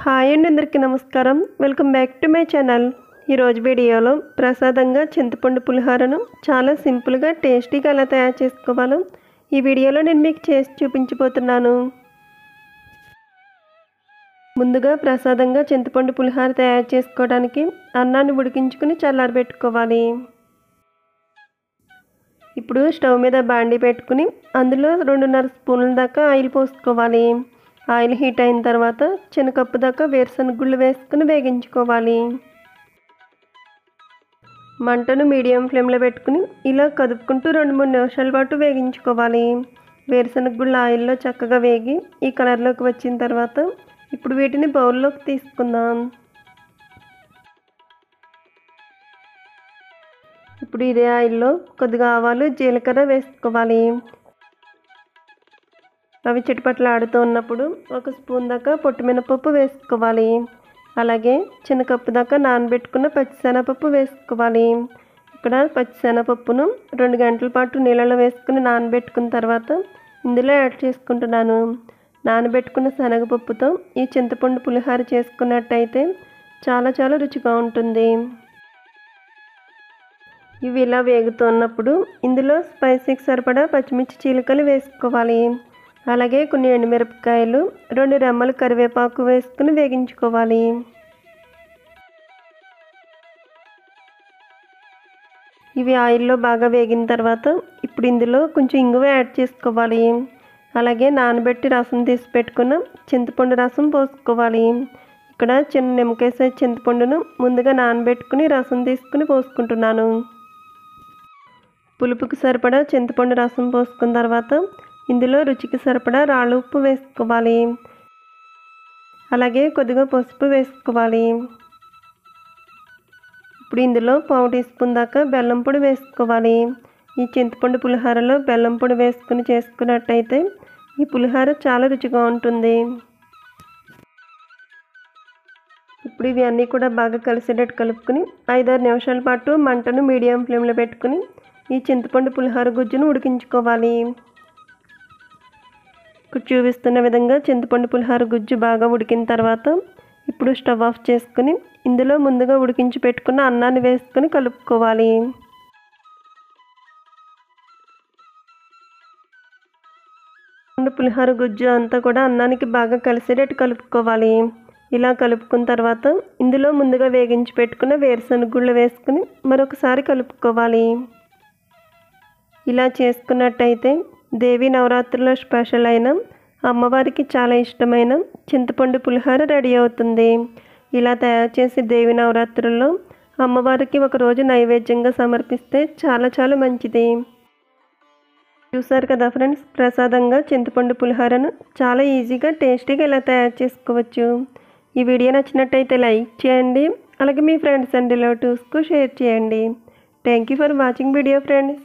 Hi అండి, అందరికీ నమస్కారం. Welcome back to my channel. ఈరోజు వీడియోలో ప్రసాదంగా చింతపండు పులిహోరను చాలా సింపుల్గా టేస్టీగా ఎలా తయారు చేసుకోవాలో ఈ వీడియోలో నేను మీకు చేసి చూపించబోతున్నాను. ముందుగా ప్రసాదంగా చింతపండు పులిహోర తయారు చేసుకోవడానికి అన్నాన్ని ఉడికించుకుని చల్లారబెట్టుకోవాలి. ఇప్పుడు స్టవ్ మీద బాండీ పెట్టుకుని అందులో 2.5 స్పూన్ల దాకా ఆయిల్ పోసుకోవాలి. ఆయిల్ హీట్ అయిన తర్వాత చిన్న కప్పు దాకా వేరుశనగ గుళ్ళు వేసుకుని వేగించుకోవాలి. మంటను మీడియం ఫ్లేమ్లో పెట్టుకుని ఇలా కదుపుకుంటూ 2-3 నిమిషాల పాటు వేగించుకోవాలి. వేరుశనగ గుళ్ళు ఆయిల్లో చక్కగా వేగి ఈ కలర్లోకి వచ్చిన తర్వాత ఇప్పుడు వీటిని బౌల్లోకి తీసుకుందాం. ఇప్పుడు ఇదే ఆయిల్లో కొద్దిగా ఆవాలు జీలకర్ర వేసుకోవాలి. అవి చిటపట్లు ఆడుతూ ఉన్నప్పుడు 1 స్పూన్ దాకా పొట్టుమినపప్పు వేసుకోవాలి. అలాగే చిన్న కప్పు దాకా నానబెట్టుకున్న పచ్చిశనగపప్పు వేసుకోవాలి. ఇక్కడ పచ్చిశనగపప్పును 2 గంటల పాటు నీళ్ళలో వేసుకుని నానబెట్టుకున్న తర్వాత ఇందులో యాడ్ చేసుకుంటున్నాను. నానబెట్టుకున్న శనగపప్పుతో ఈ చింతపండు పులిహోర చేసుకున్నట్టయితే చాలా రుచిగా ఉంటుంది. ఇవి ఇలా వేగుతున్నప్పుడు ఇందులో స్పైసీకి సరిపడా పచ్చిమిర్చి చీలికలు వేసుకోవాలి. అలాగే కొన్ని ఎండుమిరపకాయలు, 2 రెమ్మలు కరివేపాకు వేసుకుని వేగించుకోవాలి. ఇవి ఆయిల్లో బాగా వేగిన తర్వాత ఇప్పుడు ఇందులో కొంచెం ఇంగువ యాడ్ చేసుకోవాలి. అలాగే నానబెట్టి రసం తీసి పెట్టుకున్న చింతపండు రసం పోసుకోవాలి. ఇక్కడ చిన్న నిమ్మకాయ సైజ్ చింతపండును ముందుగా నానబెట్టుకుని రసం తీసుకుని పోసుకుంటున్నాను. పులుపుకి సరిపడా చింతపండు రసం పోసుకున్న తర్వాత ఇందులో రుచికి సరిపడా రాళ్ళ ఉప్పు వేసుకోవాలి. అలాగే కొద్దిగా పసుపు వేసుకోవాలి. ఇప్పుడు ఇందులో 1/2 టీ స్పూన్ దాకా బెల్లం పొడి వేసుకోవాలి. ఈ చింతపండు పులిహోరలో బెల్లం పొడి వేసుకుని చేసుకున్నట్టయితే ఈ పులిహోర చాలా రుచిగా ఉంటుంది. ఇప్పుడు ఇవి అన్నీ కూడా బాగా కలిసేటట్టు కలుపుకుని 5-6 నిమిషాల పాటు మంటను మీడియం ఫ్లేమ్లో పెట్టుకుని ఈ చింతపండు పులిహోర గుజ్జును ఉడికించుకోవాలి. ఇక్కడ చూపిస్తున్న విధంగా చింతపండు పులిహోర గుజ్జు బాగా ఉడికిన తర్వాత ఇప్పుడు స్టవ్ ఆఫ్ చేసుకుని ఇందులో ముందుగా ఉడికించి పెట్టుకున్న అన్నాన్ని వేసుకొని కలుపుకోవాలి. పులిహోర గుజ్జు అంతా కూడా అన్నానికి బాగా కలిసేటట్టు కలుపుకోవాలి. ఇలా కలుపుకున్న తర్వాత ఇందులో ముందుగా వేగించి పెట్టుకున్న వేరుశనగ గుళ్ళు వేసుకుని మరొకసారి కలుపుకోవాలి. ఇలా చేసుకున్నట్టయితే దేవి నవరాత్రుల స్పెషల్ అయిన అమ్మవారికి చాలా ఇష్టమైన చింతపండు పులిహోర రెడీ అవుతుంది. ఇలా తయారు చేసి దేవి నవరాత్రుల్లో అమ్మవారికి ఒకరోజు నైవేద్యంగా సమర్పిస్తే చాలా మంచిది. చూసారు కదా ఫ్రెండ్స్, ప్రసాదంగా చింతపండు పులిహోరను చాలా ఈజీగా టేస్టీగా ఇలా తయారు చేసుకోవచ్చు. ఈ వీడియో నచ్చినట్టయితే లైక్ చేయండి. అలాగే మీ ఫ్రెండ్స్ అండ్ రిలేటివ్స్కు షేర్ చేయండి. Thank you for watching video friends.